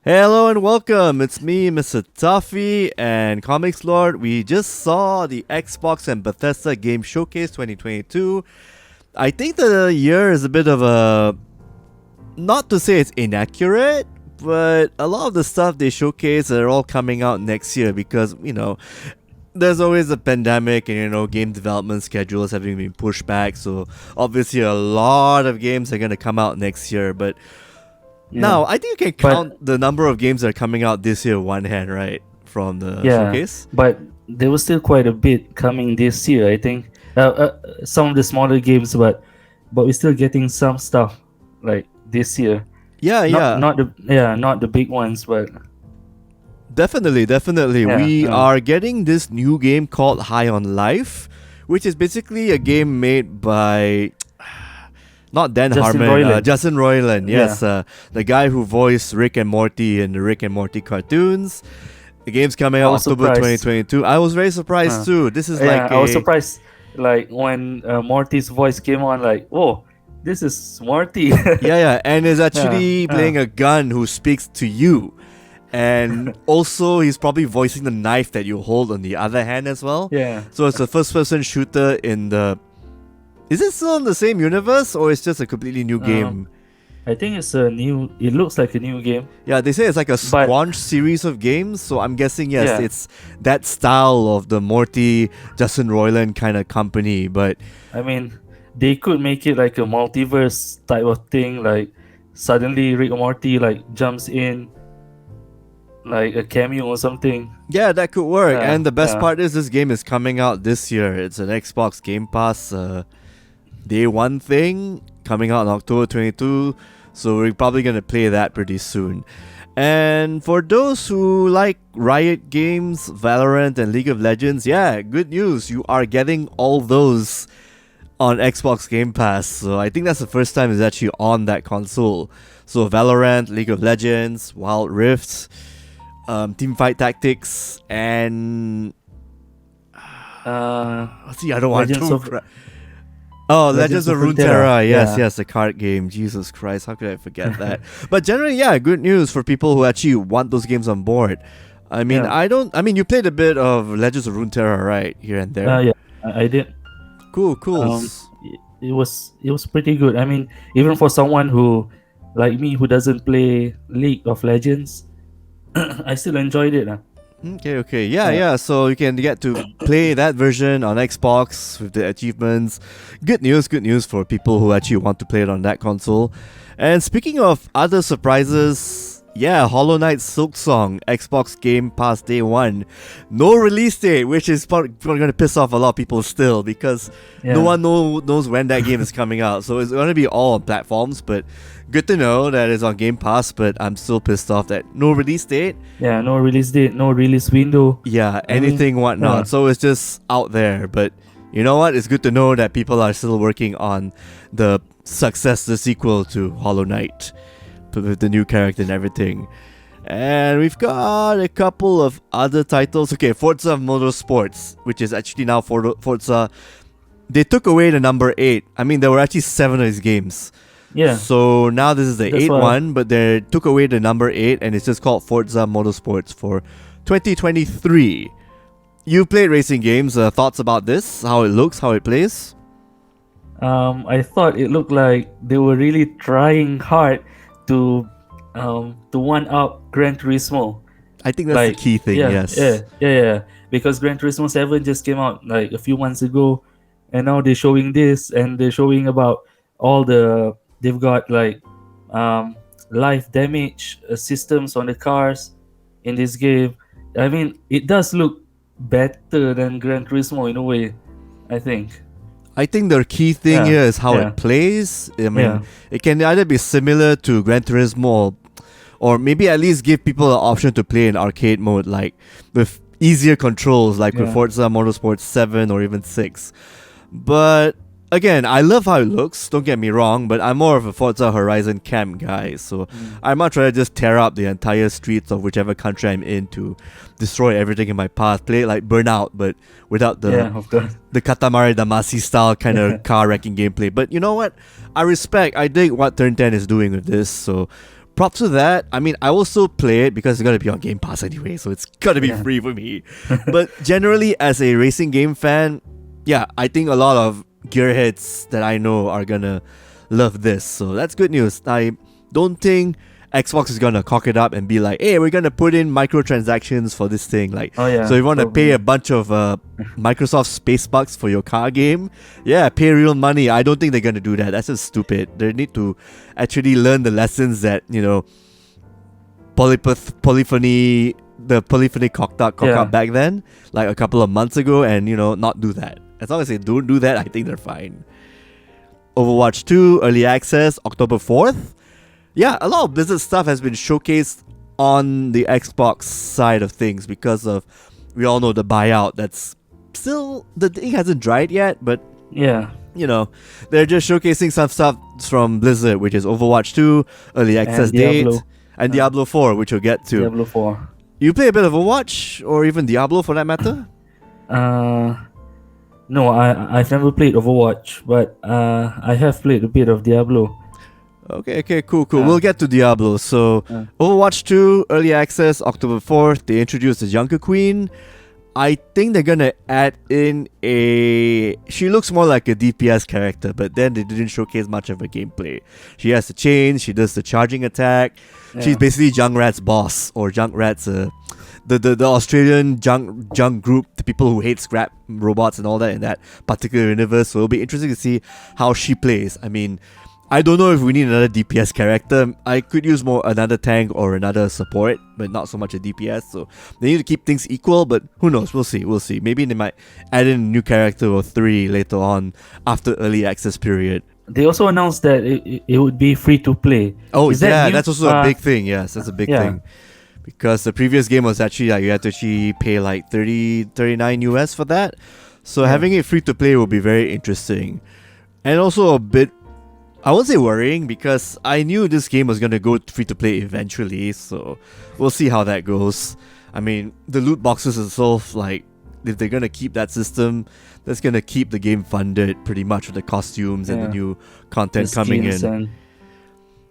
Hello and welcome. It's me, Mr. Toffee, and Comicslord. We just saw the Xbox and Bethesda Game Showcase 2022. I think the year is a bit of a, not to say it's inaccurate, but a lot of the stuff they showcase are all coming out next year because, there's always a pandemic and, game development schedules having been pushed back. So obviously a lot of games are going to come out next year, but now, I think you can count the number of games that are coming out this year one hand, right? From the showcase. But there was still quite a bit coming this year, I think. Some of the smaller games, but we're still getting some stuff like this year. Not the big ones, but Definitely. We are getting this new game called High on Life, which is basically a game made by not Dan Justin Harmon, Roiland. Justin Roiland, yes, the guy who voiced Rick and Morty in the Rick and Morty cartoons. The game's coming out October 2022. I was very surprised too. This is I was surprised, like when Morty's voice came on, like, oh, this is Morty. and is actually playing a gun who speaks to you. And also, he's probably voicing the knife that you hold on the other hand as well. Yeah. So it's a first-person shooter in the. Is it still in the same universe, or it's just a completely new game? I think it's a new. It looks like a new game. Yeah, they say it's like a squanch series of games. So I'm guessing it's that style of the Morty, Justin Roiland kind of company. But I mean, they could make it like a multiverse type of thing. Like suddenly Rick and Morty like jumps in, like a cameo or something. Yeah, that could work. And the best part is this game is coming out this year. It's an Xbox Game Pass Day 1 thing coming out in October 22. So we're probably going to play that pretty soon. And for those who like Riot Games, Valorant, and League of Legends, good news. You are getting all those on Xbox Game Pass. So I think that's the first time it's actually on that console. So Valorant, League of Legends, Wild Rift, Teamfight Tactics, and what's the other one? Legends of Runeterra. Yes, the card game. Jesus Christ, how could I forget that? But generally, good news for people who actually want those games on board. I mean, you played a bit of Legends of Runeterra, right? Here and there. I did. Cool. It was pretty good. I mean, even for someone who, like me, who doesn't play League of Legends, I still enjoyed it. Okay. So you can get to play that version on Xbox with the achievements. Good news for people who actually want to play it on that console. And speaking of other surprises, Hollow Knight Silksong, Xbox Game Pass Day 1. No release date, which is probably going to piss off a lot of people still because no one knows when that game is coming out. So it's going to be all on platforms, but good to know that it's on Game Pass, but I'm still pissed off that no release date. Yeah, no release date, no release window. Yeah, anything whatnot. So it's just out there. But you know what? It's good to know that people are still working on the sequel to Hollow Knight with the new character and everything. And we've got a couple of other titles. Okay, Forza Motorsports, which is actually now Forza. They took away the number 8. I mean, there were actually 7 of these games. Yeah. So now this is the 8th one, but they took away the number 8 and it's just called Forza Motorsports for 2023. You played racing games. Thoughts about this? How it looks, how it plays? I thought it looked like they were really trying hard to one up Gran Turismo. I think that's the key thing. Yes. Yeah. Because Gran Turismo 7 just came out like a few months ago, and now they're showing this, and they're showing about all the. They've got like life damage systems on the cars in this game. I mean, it does look better than Gran Turismo in a way, I think. I think the key thing here is how it plays. I mean, it can either be similar to Gran Turismo or maybe at least give people an option to play in arcade mode, like with easier controls, like with Forza Motorsport 7 or even 6. But again, I love how it looks, don't get me wrong, but I'm more of a Forza Horizon camp guy, so I'd much rather just tear up the entire streets of whichever country I'm in to destroy everything in my path, play it like Burnout, but without the Katamari Damacy style kind of car wrecking gameplay. But you know what? I dig what Turn 10 is doing with this, so props to that. I mean, I will still play it because it's gonna be on Game Pass anyway, so it's gotta be free for me. But generally, as a racing game fan, yeah, I think a lot of gearheads that I know are gonna love this. So that's good news. I don't think Xbox is gonna cock it up and be like, hey, we're gonna put in microtransactions for this thing. Like, so if you want to pay a bunch of Microsoft space bucks for your car game, yeah, pay real money. I don't think they're gonna do that. That's just stupid. They need to actually learn the lessons that, you know, polyphony cocked up back then, like a couple of months ago, and, you know, not do that. As long as they don't do that, I think they're fine. Overwatch 2 early access October 4th. Yeah, a lot of Blizzard stuff has been showcased on the Xbox side of things because of, we all know, the buyout. That's still, the thing hasn't dried yet, but yeah, you know, they're just showcasing some stuff from Blizzard, which is Overwatch 2 early access date, and Diablo 4, which we'll get to. Diablo 4. You play a bit of Overwatch, or even Diablo for that matter? No, I've never played Overwatch, but I have played a bit of Diablo. Okay, cool. We'll get to Diablo. So, Overwatch 2, early access, October 4th. They introduced the Junker Queen. I think they're gonna add in she looks more like a DPS character, but then they didn't showcase much of her gameplay. She has the chain, she does the charging attack. Yeah. She's basically Junkrat's boss, or Junkrat's the Australian junk group, the people who hate scrap robots and all that in that particular universe. So it'll be interesting to see how she plays. I mean, I don't know if we need another DPS character. I could use another tank or another support, but not so much a DPS. So they need to keep things equal, but who knows? We'll see. Maybe they might add in a new character or 3 later on after early access period. They also announced that it would be free to play. Oh, that's also a big thing. Yes, that's a big thing. Because the previous game was actually like you had to actually pay like $39 US for that. So having it free to play will be very interesting. And also a bit, I won't say worrying, because I knew this game was going to go free to play eventually, so we'll see how that goes. I mean, the loot boxes itself, like, if they're going to keep that system, that's going to keep the game funded pretty much with the costumes and the new content coming in.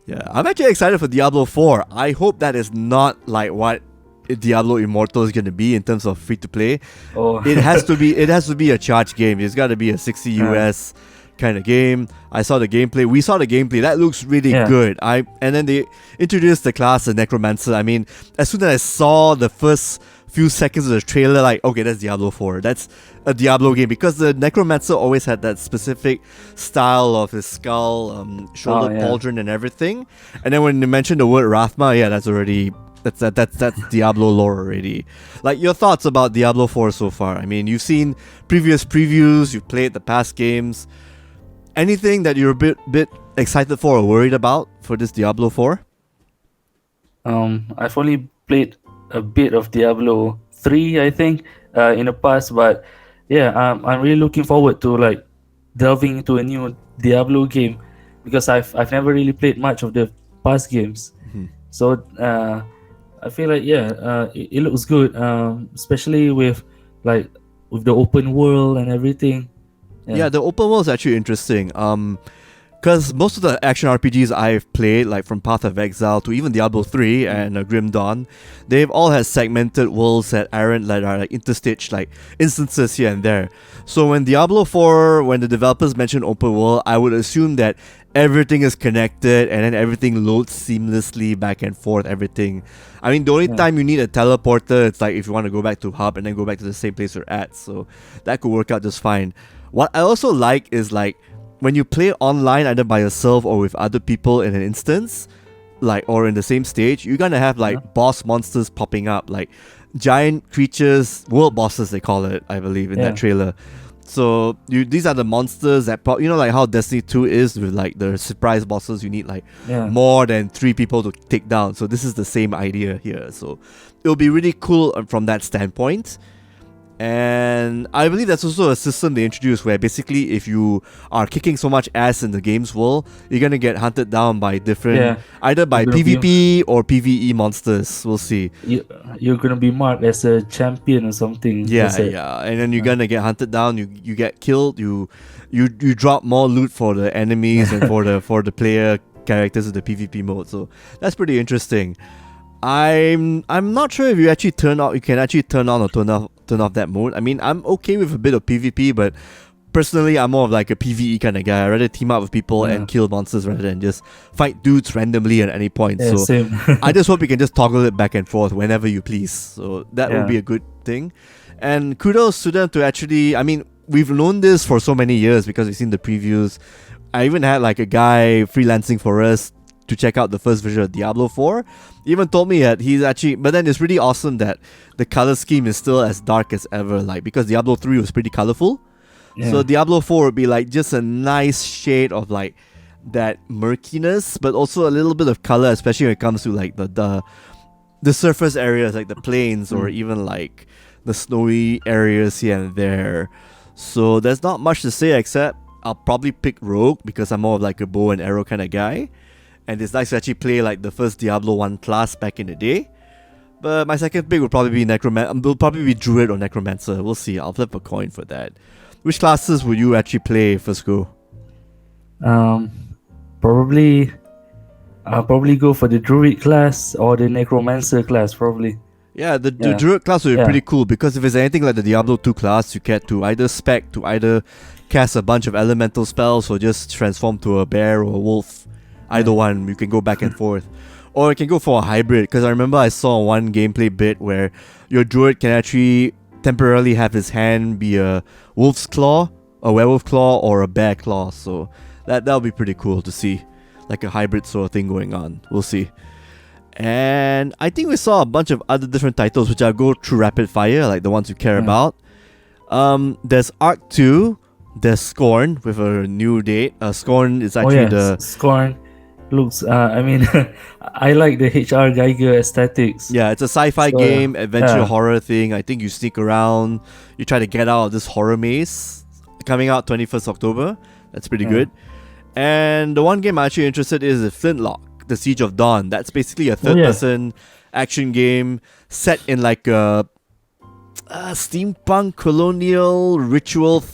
Yeah, I'm actually excited for Diablo 4. I hope that is not like what Diablo Immortal is going to be in terms of free to play. It has to be a charged game. It's got to be a 60 US kind of game. I saw the gameplay. We saw the gameplay. That looks really good. And then they introduced the class of Necromancer. I mean, as soon as I saw the first few seconds of the trailer, like, okay, that's Diablo 4. That's a Diablo game, because the Necromancer always had that specific style of his skull, shoulder pauldron and everything. And then when you mentioned the word Rathma, that's Diablo lore already. Like, your thoughts about Diablo 4 so far? I mean, you've seen previous previews, you've played the past games. Anything that you're a bit excited for or worried about for this Diablo 4? I've only played a bit of Diablo 3, I think, in the past, but I'm really looking forward to like delving into a new Diablo game, because I've never really played much of the past games. So I feel like it looks good, especially with the open world and everything. Yeah, the open world is actually interesting. Because most of the action RPGs I've played, like from Path of Exile to even Diablo 3 and Grim Dawn, they've all had segmented worlds that aren't like interstitched, like instances here and there. So when Diablo 4, when the developers mentioned open world, I would assume that everything is connected and then everything loads seamlessly back and forth, everything. I mean, the only time you need a teleporter, it's like if you want to go back to hub and then go back to the same place you're at. So that could work out just fine. What I also like is like when you play online either by yourself or with other people in an instance, like, or in the same stage, you're gonna have like boss monsters popping up, like giant creatures, world bosses they call it, I believe, in that trailer. So these are the monsters that like how Destiny 2 is with like the surprise bosses. You need like more than 3 people to take down. So this is the same idea here. So it'll be really cool from that standpoint. And I believe that's also a system they introduced where basically if you are kicking so much ass in the game's world, you're going to get hunted down by different, either by PvP or PvE monsters. We'll see. You're going to be marked as a champion or something. Yeah. And then you're going to get hunted down, you get killed, you drop more loot for the enemies and for the player characters in the PvP mode. So that's pretty interesting. I'm not sure if you can actually turn on or turn off that mode. I mean, I'm okay with a bit of PvP, but personally, I'm more of like a PvE kind of guy. I'd rather team up with people and kill monsters rather than just fight dudes randomly at any point. Yeah, so same. I just hope you can just toggle it back and forth whenever you please. So that would be a good thing. And kudos to them to actually, I mean, we've known this for so many years because we've seen the previews. I even had like a guy freelancing for us to check out the first version of Diablo 4. He even told me that he's actually, but then it's really awesome that the color scheme is still as dark as ever, like because Diablo 3 was pretty colorful. Yeah. So Diablo 4 would be like just a nice shade of like that murkiness, but also a little bit of color, especially when it comes to like the surface areas, like the plains or even like the snowy areas here and there. So there's not much to say except I'll probably pick Rogue because I'm more of like a bow and arrow kind of guy. And it's nice to actually play like the first Diablo 1 class back in the day. But my second pick will probably be will probably be Druid or Necromancer. We'll see. I'll flip a coin for that. Which classes would you actually play first go? Probably I'll probably go for the Druid class or the Necromancer class probably. Yeah, the Druid class would be pretty cool because if it's anything like the Diablo 2 class, you get to either cast a bunch of elemental spells or just transform to a bear or a wolf. Either one, you can go back and forth. Or you can go for a hybrid, because I remember I saw one gameplay bit where your druid can actually temporarily have his hand be a wolf's claw, a werewolf claw, or a bear claw. So that'll be pretty cool to see. Like a hybrid sort of thing going on. We'll see. And I think we saw a bunch of other different titles, which I'll go through rapid fire, like the ones you care about. There's Arc 2, there's Scorn with a new date. Scorn is actually Scorn looks, I mean, I like the H.R. Geiger aesthetics. Yeah, it's a sci-fi game, adventure horror thing. I think you sneak around, you try to get out of this horror maze. Coming out 21st October. That's pretty good. And the one game I'm actually interested in is Flintlock, The Siege of Dawn. That's basically a third-person action game set in like a steampunk colonial ritual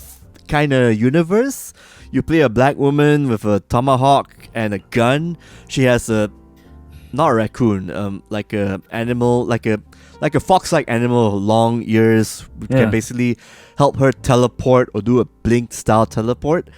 kind of universe. You play a black woman with a tomahawk and a gun. She has not a raccoon, like a animal, like a fox-like animal with long ears, which can basically help her teleport or do a blink style teleport.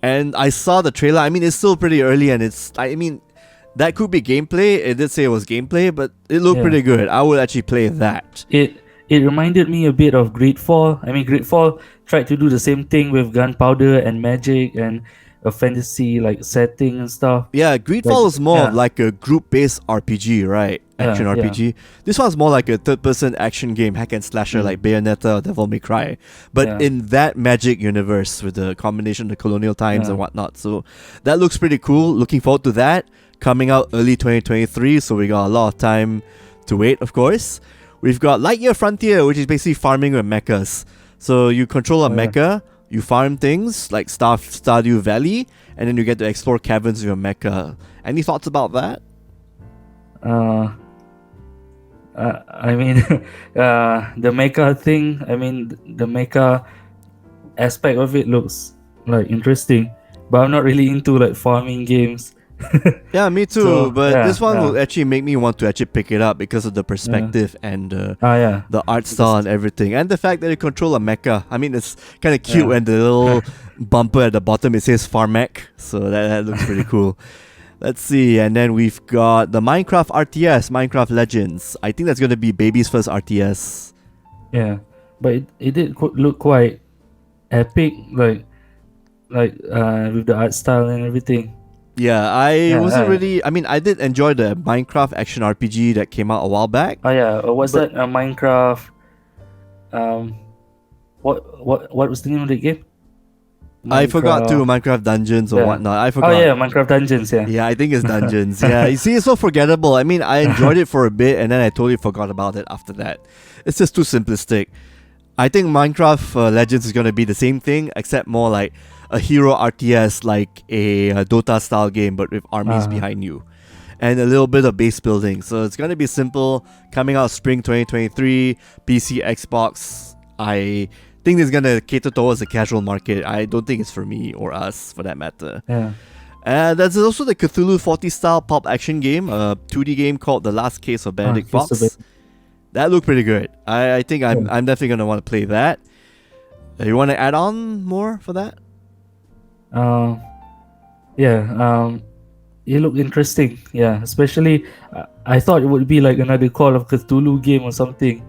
And I saw the trailer. I mean, it's still pretty early, and that could be gameplay. It did say it was gameplay, but it looked pretty good. I would actually play that. It reminded me a bit of Greedfall. I mean, Greedfall tried to do the same thing with gunpowder and magic and a fantasy like setting and stuff. Yeah, Greedfall is more of like a group-based RPG, right? Action RPG. Yeah. This one's more like a third-person action game, hack and slasher like Bayonetta or Devil May Cry. But in that magic universe with the combination of the colonial times and whatnot. So that looks pretty cool. Looking forward to that. Coming out early 2023, so we got a lot of time to wait, of course. We've got Lightyear Frontier, which is basically farming with mechas. So you control a mecha, you farm things like Stardew Valley, and then you get to explore caverns with your mecha. Any thoughts about that? I mean, the mecha thing, I mean, the mecha aspect of it looks like interesting, but I'm not really into like farming games. Yeah, me too. But this one will actually make me want to actually pick it up because of the perspective and the art style and everything, and the fact that you control a mecha. I mean, it's kind of cute when the little bumper at the bottom it says Farmech, so that looks pretty cool. Let's see, and then we've got the Minecraft RTS, Minecraft Legends. I think that's going to be baby's first RTS. Yeah, but it did look quite epic, like with the art style and everything. Yeah, I wasn't really. I mean, I did enjoy the Minecraft action RPG that came out a while back. Oh yeah, was that Minecraft? What was the name of the game? I forgot too. Minecraft Dungeons or whatnot. I forgot. Oh yeah, Minecraft Dungeons. Yeah. Yeah, I think it's Dungeons. Yeah, you see, it's so forgettable. I mean, I enjoyed it for a bit, and then I totally forgot about it after that. It's just too simplistic. I think Minecraft Legends is gonna be the same thing, except more like a hero RTS, like a Dota style game, but with armies behind you, and a little bit of base building. So it's gonna be simple. Coming out spring 2023, PC, Xbox. I think it's gonna cater towards the casual market. I don't think it's for me or us, for that matter. Yeah. And there's also the Cthulhu 40 style pulp action game, a 2D game called The Last Case of Benedict Case of Fox. That looked pretty good. I think I'm Yeah. definitely gonna want to play that. You want to add on more for that? Yeah. It looked interesting. Yeah, especially I thought it would be like another Call of Cthulhu game or something,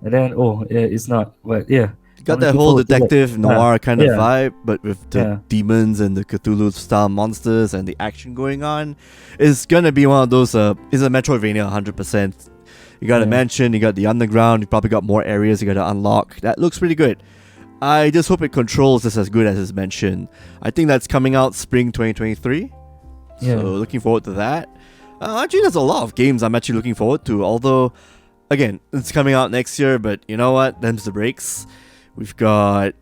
and then yeah, it's not. But yeah, Got I'm that looking whole forward to that. detective noir kind of Yeah. vibe, but with the Yeah. demons and the Cthulhu style monsters and the action going on. It's gonna be one of those. It's a Metroidvania 100%. You got a Yeah. mansion, you got the underground, you probably got more areas you gotta unlock. That looks pretty good. I just hope it controls this as good as it's mentioned. I think that's coming out spring 2023. Yeah. So looking forward to that. Actually, there's a lot of games I'm actually looking forward to. Although, again, it's coming out next year. But you know what? Them's the breaks. We've got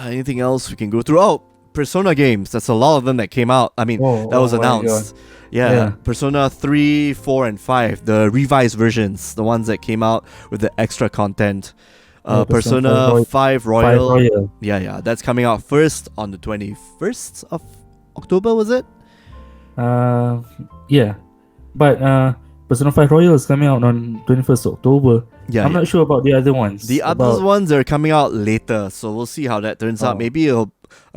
anything else we can go through? Oh, Persona games. That's a lot of them that came out. I mean, that was my announced. Yeah, Yeah. Persona 3, 4, and 5. The revised versions. The ones that came out with the extra content. Yeah, Persona 5 Royal. Royal. Yeah. That's coming out first on the 21st of October, was it? Yeah, but Persona 5 Royal is coming out on 21st October. Yeah. I'm not sure about the other ones. The other ones are coming out later, so we'll see how that turns out. Oh. Maybe a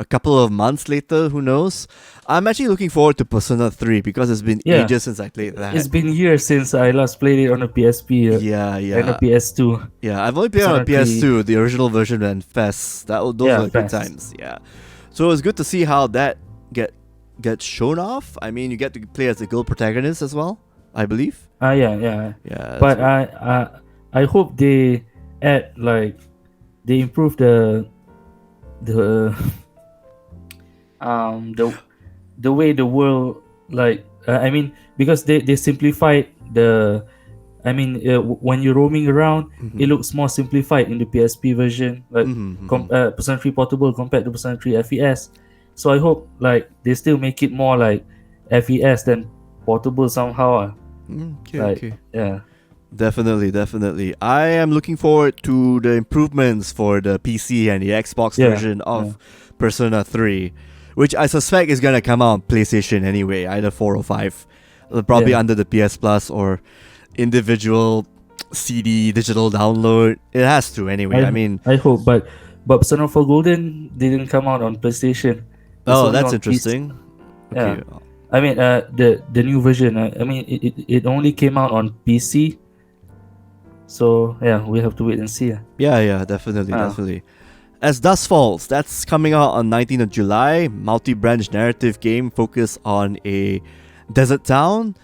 couple of months later, who knows? I'm actually looking forward to Persona 3 because it's been Yeah. ages since I played that. It's been years since I last played it on a PSP and a Yeah. PS2. Yeah, I've only played on a Persona 3. PS2, the original version, and FES. Those Yeah, were good FES. times. Yeah. So it's good to see how that gets shown off. I mean, you get to play as the girl protagonist as well, I believe. Yeah. Yeah. But that's I hope they add they improve the the way the world I mean, because they simplified the when you're roaming around, Mhm. it looks more simplified in the PSP version, like Mhm, Persona 3 Portable compared to Persona 3 FES. So I hope they still make it more like FES than portable somehow. Okay. Yeah. Definitely. I am looking forward to the improvements for the PC and the Xbox Yeah, version of Persona 3, which I suspect is gonna come out on PlayStation anyway, either 4 or 5. Probably Yeah. under the PS Plus or individual CD digital download. It has to anyway. I mean, I hope, but Persona 4 Golden didn't come out on PlayStation. It's oh, only that's on interesting. Okay. Yeah. I mean, the new version. I mean, it only came out on PC. So yeah, we have to wait and see. Yeah, definitely. As Dusk Falls, that's coming out on 19th of July. Multi-branch narrative game focused on a desert town.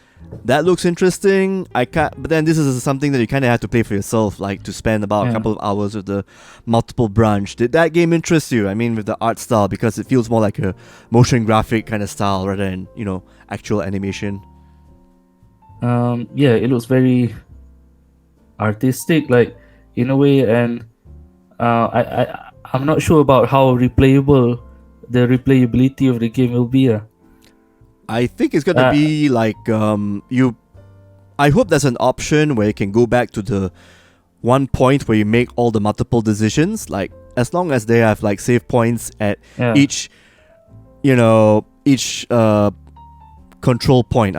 That looks interesting. But then this is something that you kind of have to play for yourself, like to spend about a couple of hours with the multiple branch. Did that game interest you? I mean, with the art style, because it feels more like a motion graphic kind of style rather than actual animation. Yeah, it looks very artistic, like in a way, and I'm not sure about how the replayability of the game will be. I think it's gonna be like I hope there's an option where you can go back to the one point where you make all the multiple decisions. Like as long as they have like save points at each control point.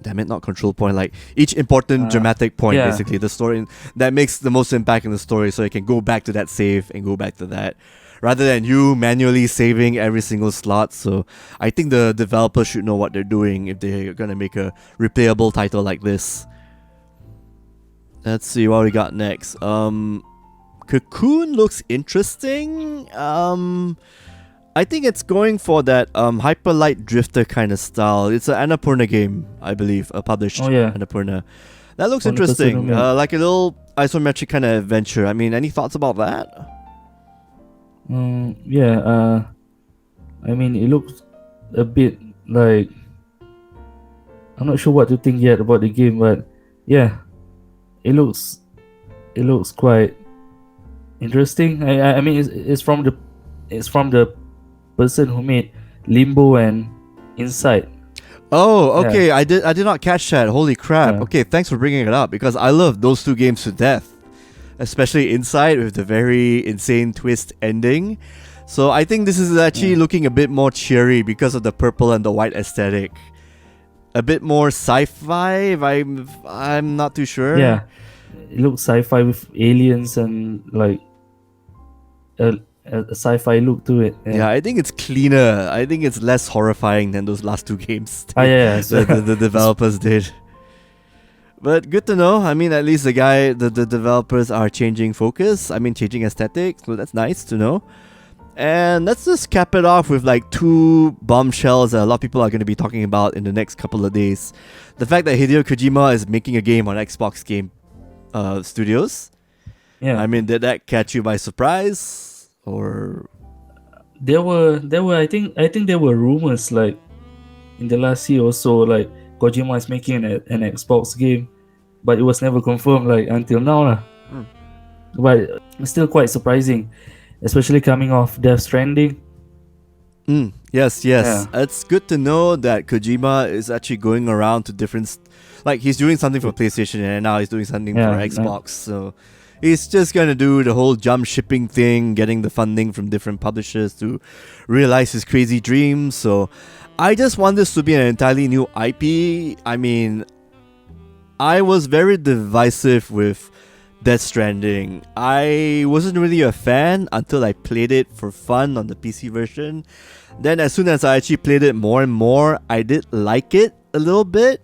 Damn it, not control point. Like each important dramatic point, basically the story that makes the most impact in the story. So you can go back to that save and go back to that, rather than you manually saving every single slot. So I think the developers should know what they're doing if they're gonna make a replayable title like this. Let's see what we got next. Cocoon looks interesting. I think it's going for that Hyper Light Drifter kind of style. It's an Annapurna game, I believe, published Annapurna. That looks interesting. Like a little isometric kind of adventure. I mean, any thoughts about that? I mean, it looks a bit like, I'm not sure what to think yet about the game, but yeah, it looks quite interesting. I mean, it's from the person who made Limbo and Inside. Oh, okay. I did not catch that. Holy crap. Okay, thanks for bringing it up, because I love those two games to death, especially Inside with the very insane twist ending. So I think this is actually looking a bit more cheery because of the purple and the white aesthetic. A bit more sci-fi. I'm not too sure. Yeah, it looks sci-fi with aliens and like a sci-fi look to it. Yeah, I think it's cleaner. I think it's less horrifying than those last two games Yeah. the developers did. But good to know. I mean, at least the developers are changing focus. I mean, changing aesthetic. So that's nice to know. And let's just cap it off with like two bombshells that a lot of people are going to be talking about in the next couple of days. The fact that Hideo Kojima is making a game on Xbox Game Studios. Yeah. I mean, did that catch you by surprise? Or there were I think there were rumors like in the last year or so, like Kojima is making an Xbox game, but it was never confirmed like until now lah. But it's still quite surprising, especially coming off Death Stranding. Yes. Yeah. It's good to know that Kojima is actually going around to different, like he's doing something for PlayStation and now he's doing something for Xbox. So he's just gonna do the whole jump shipping thing, getting the funding from different publishers to realize his crazy dreams. So I just want this to be an entirely new IP. I mean, I was very divisive with Death Stranding. I wasn't really a fan until I played it for fun on the PC version. Then as soon as I actually played it more and more, I did like it a little bit.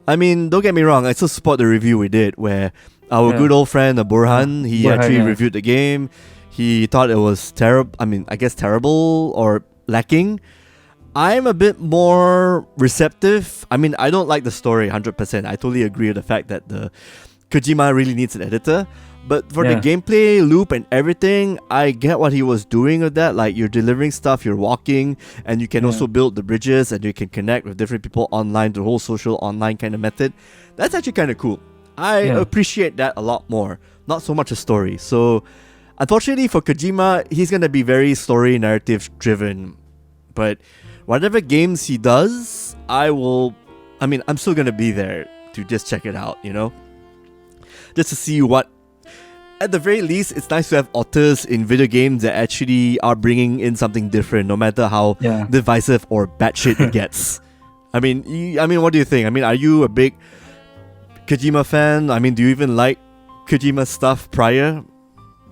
I mean, don't get me wrong, I still support the review we did where our good old friend Burhan, he actually reviewed the game. He thought it was terrible. I mean, I guess terrible or lacking. I'm a bit more receptive. I mean, I don't like the story 100%. I totally agree with the fact that the Kojima really needs an editor. But for the gameplay loop and everything, I get what he was doing with that. Like, you're delivering stuff, you're walking, and you can also build the bridges, and you can connect with different people online, the whole social online kind of method. That's actually kind of cool. I appreciate that a lot more. Not so much a story. So, unfortunately for Kojima, he's going to be very story narrative driven. But whatever games he does, I'm still going to be there to just check it out, you know? Just to see what... At the very least, it's nice to have authors in video games that actually are bringing in something different, no matter how divisive or batshit it gets. I mean, what do you think? I mean, are you a big Kojima fan? I mean, do you even like Kojima stuff prior?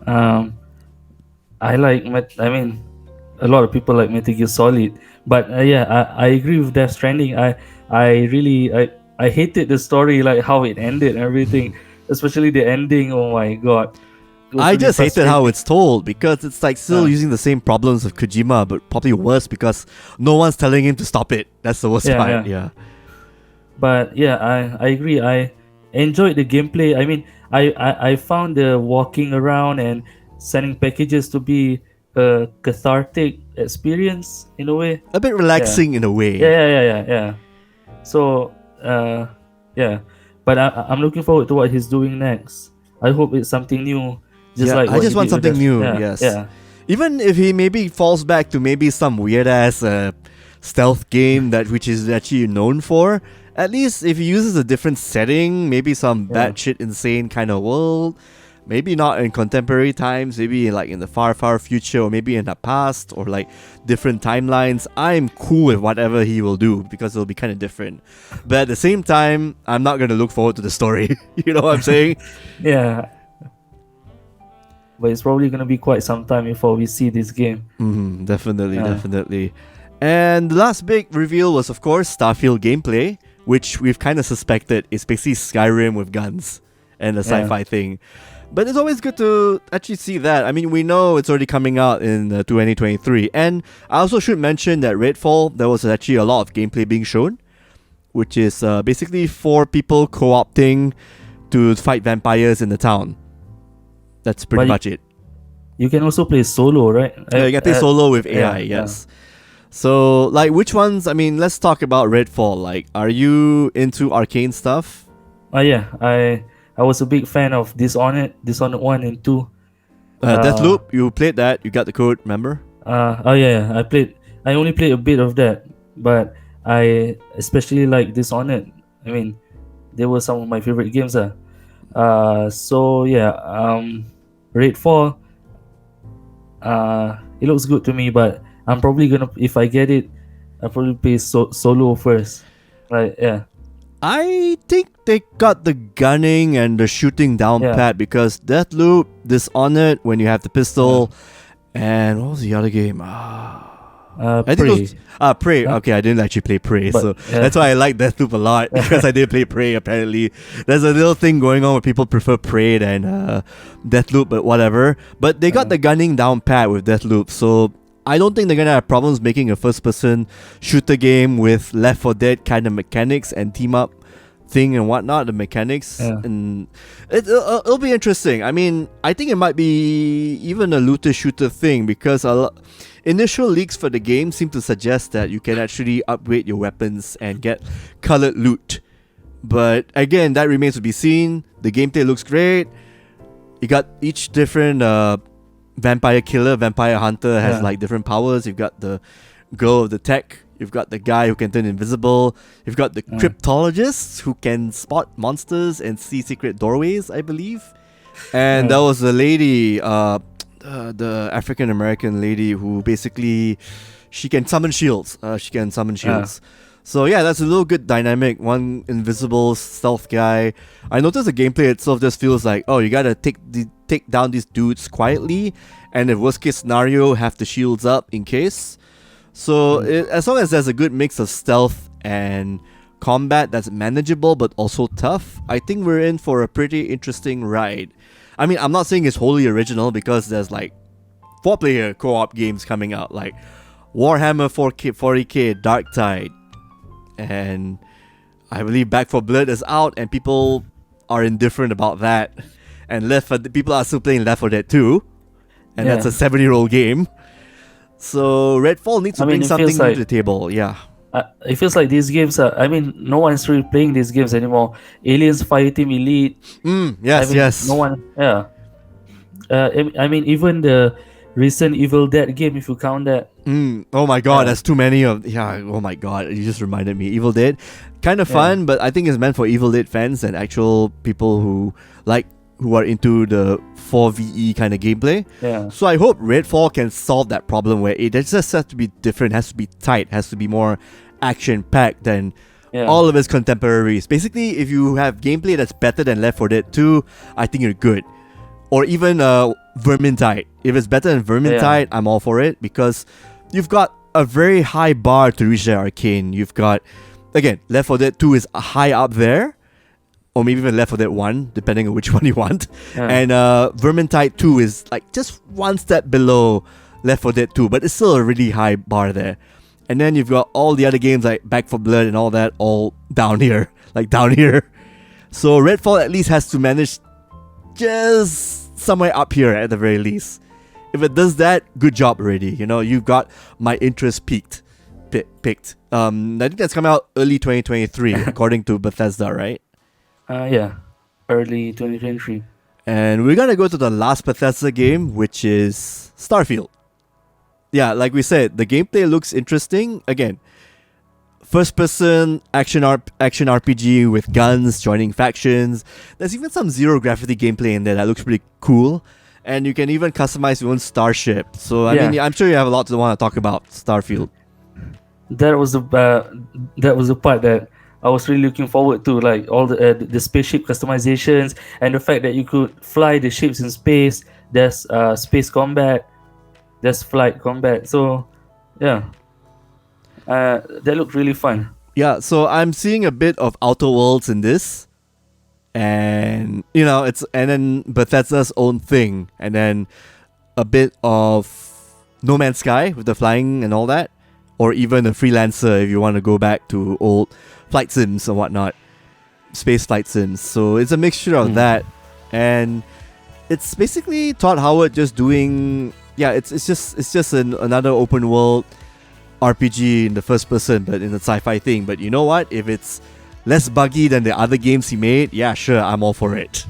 I mean, a lot of people like Metal Gear Solid, but I agree with Death Stranding. I hated the story, like how it ended and everything, especially the ending. Oh my god! I just hated how it's told because it's like still using the same problems of Kojima, but probably worse because no one's telling him to stop it. That's the worst part. Yeah. But I agree. I enjoyed the gameplay. I mean, I found the walking around and sending packages to be a cathartic experience in a way. A bit relaxing in a way. Yeah. So, but I'm looking forward to what he's doing next. I hope it's something new. I just want something new. Yes. Yeah. Even if he maybe falls back to maybe some weird ass stealth game which is actually known for, at least if he uses a different setting, maybe some batshit insane kind of world. Maybe not in contemporary times, maybe like in the far, far future, or maybe in the past, or like different timelines. I'm cool with whatever he will do because it'll be kind of different. But at the same time, I'm not going to look forward to the story. You know what I'm saying? Yeah. But it's probably going to be quite some time before we see this game. Definitely. And the last big reveal was, of course, Starfield gameplay, which we've kind of suspected is basically Skyrim with guns and a sci-fi thing. But it's always good to actually see that. I mean, we know it's already coming out in 2023. And I also should mention that Redfall, there was actually a lot of gameplay being shown, which is basically 4 people co-opting to fight vampires in the town. That's pretty much it. You can also play solo, right? You can play solo with AI, yes. So, like, which ones? I mean, let's talk about Redfall. Like, are you into arcane stuff? I was a big fan of Dishonored 1 and 2. Deathloop, you played that. You got the code, remember? I only played a bit of that, but I especially like Dishonored. I mean, they were some of my favorite games. Redfall. it looks good to me. But I'm probably gonna, if I get it, I'll probably play solo first. Like, yeah, I think they got the gunning and the shooting down yeah, pat because Deathloop, Dishonored, when you have the pistol, and what was the other game? I think it was Prey. Huh? Okay, I didn't actually play Prey, But so that's why I like Deathloop a lot because I did play Prey. Apparently, there's a little thing going on where people prefer Prey than Deathloop, but whatever. But they got the gunning down pat with Deathloop, so I don't think they're gonna have problems making a first-person shooter game with Left 4 Dead kind of mechanics and team up thing and whatnot. The mechanics and it'll be interesting. I mean, I think it might be even a looter shooter thing because initial leaks for the game seem to suggest that you can actually upgrade your weapons and get colored loot. But again, that remains to be seen. The gameplay looks great. You got each different vampire killer, vampire hunter has like different powers. You've got the girl of the tech. You've got the guy who can turn invisible. You've got the cryptologist who can spot monsters and see secret doorways, I believe. And there was a lady, the African American lady who basically she can summon shields. So yeah, that's a little good dynamic. One invisible stealth guy. I noticed the gameplay itself just feels like, oh, you gotta take down these dudes quietly, and if worst case scenario, have the shields up in case. So as long as there's a good mix of stealth and combat that's manageable but also tough, I think we're in for a pretty interesting ride. I mean, I'm not saying it's wholly original because there's like 4-player co-op games coming out, like Warhammer 40k Dark Tide, and I believe Back 4 Blood is out, and people are indifferent about that. And people are still playing Left 4 Dead 2, and that's a 7-year-old game. So Redfall needs to bring something new to the table. Yeah. It feels like these games are. I mean, no one's really playing these games anymore. Aliens Fireteam Elite. Yes. No one. Yeah. I mean, even the recent Evil Dead game, if you count that. Oh my god, that's too many of. Yeah. Oh my god, you just reminded me. Evil Dead, kind of fun, but I think it's meant for Evil Dead fans and actual people who are into the 4VE kind of gameplay. Yeah. So I hope Redfall can solve that problem where it just has to be different, has to be tight, has to be more action-packed than all of its contemporaries. Basically, if you have gameplay that's better than Left 4 Dead 2, I think you're good. Or even Vermintide. If it's better than Vermintide, I'm all for it because you've got a very high bar to reach that arcane. You've got, again, Left 4 Dead 2 is high up there, or maybe even Left 4 Dead 1, depending on which one you want. And Vermintide 2 is like just one step below Left 4 Dead 2, but it's still a really high bar there. And then you've got all the other games like Back 4 Blood and all that all down here. So Redfall at least has to manage just somewhere up here at the very least. If it does that, good job already. You know, you've got my interest picked. I think that's coming out early 2023, according to Bethesda, right? Early 2023. And we're gonna go to the last Bethesda game, which is Starfield. Yeah, like we said, the gameplay looks interesting. Again, first-person action RPG with guns, joining factions. There's even some zero gravity gameplay in there that looks pretty cool. And you can even customize your own starship. So I mean, I'm sure you have a lot to want to talk about Starfield. That was the part that I was really looking forward to, like all the spaceship customizations and the fact that you could fly the ships in space. There's space combat, there's flight combat. So, yeah, that looked really fun. Yeah, so I'm seeing a bit of Outer Worlds in this, and you know, and then Bethesda's own thing, and then a bit of No Man's Sky with the flying and all that, or even a Freelancer if you want to go back to old flight sims and whatnot, space flight sims. So it's a mixture of that, and it's basically Todd Howard just doing it's just another open world RPG in the first person, but in the sci-fi thing. But you know what? If it's less buggy than the other games he made, yeah, sure, I'm all for it.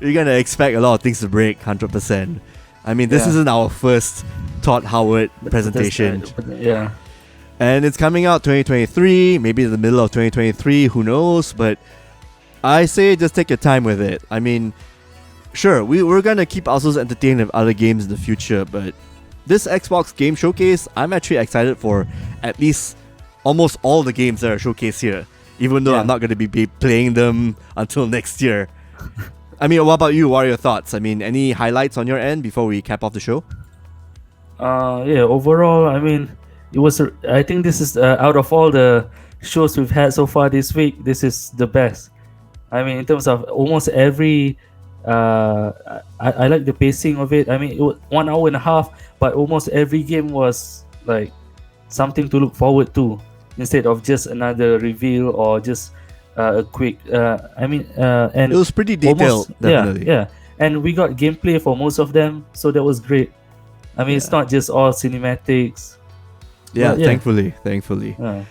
You're gonna expect a lot of things to break, 100%. I mean, this isn't our first Todd Howard presentation. Yeah. And it's coming out 2023, maybe in the middle of 2023, who knows? But I say just take your time with it. I mean, sure, we're gonna keep ourselves entertained with other games in the future, but this Xbox game showcase, I'm actually excited for at least almost all the games that are showcased here, even though I'm not going to be playing them until next year. I mean, what about you? What are your thoughts? I mean, any highlights on your end before we cap off the show? Yeah, overall, I mean, I think this is out of all the shows we've had so far this week, this is the best. I mean, in terms of almost every, I like the pacing of it. I mean, it was 1 hour and a half, but almost every game was like something to look forward to instead of just another reveal or just a quick. And it was pretty detailed, definitely. Yeah, and we got gameplay for most of them, so that was great. I mean, it's not just all cinematics. Yeah, thankfully. Yeah.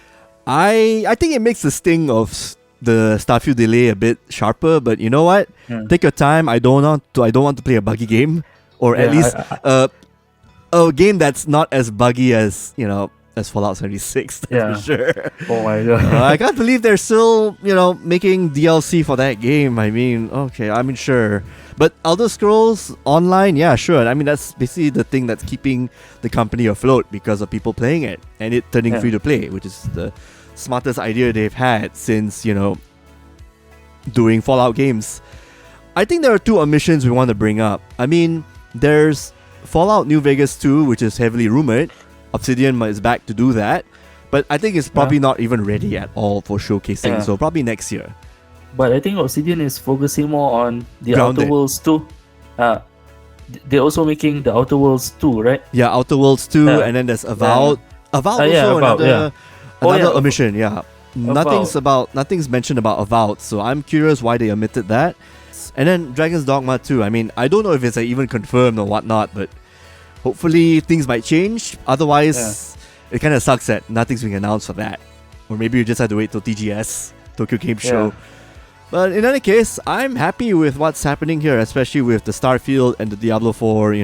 I think it makes the sting of the Starfield delay a bit sharper, but you know what? Take your time. I don't want to play a buggy game, or at least a game that's not as buggy as as Fallout 76. That's for sure. Oh my god! I can't believe they're still making DLC for that game. I mean, okay, I mean sure. But Elder Scrolls Online, yeah, sure. I mean, that's basically the thing that's keeping the company afloat because of people playing it and it turning free to play, which is the smartest idea they've had since, doing Fallout games. I think there are two omissions we want to bring up. I mean, there's Fallout New Vegas 2, which is heavily rumored. Obsidian is back to do that. But I think it's probably not even ready at all for showcasing, so probably next year. But I think Obsidian is focusing more on the Grounded. Outer Worlds 2. They're also making the Outer Worlds 2, right? Yeah, Outer Worlds 2, and then there's Avowed. Avowed also another omission, Nothing's mentioned about Avowed, so I'm curious why they omitted that. And then Dragon's Dogma 2. I mean, I don't know if it's even confirmed or whatnot, but hopefully things might change. Otherwise, it kind of sucks that nothing's being announced for that. Or maybe you just have to wait till TGS, Tokyo Game Show. But in any case, I'm happy with what's happening here, especially with the Starfield and the Diablo 4,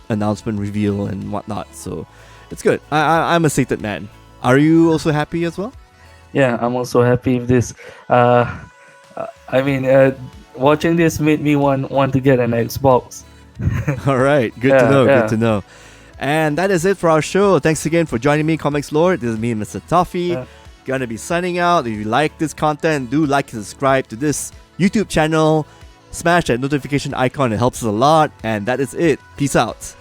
announcement reveal and whatnot. So it's good. I'm a sated man. Are you also happy as well? Yeah, I'm also happy with this. Watching this made me want to get an Xbox. All right, good to know. And that is it for our show. Thanks again for joining me, Comicslord. This is me, Mr. Toffee. Gonna be signing out. If you like this content, do like and subscribe to this YouTube channel. Smash that notification icon, it helps us a lot. And that is it. Peace out.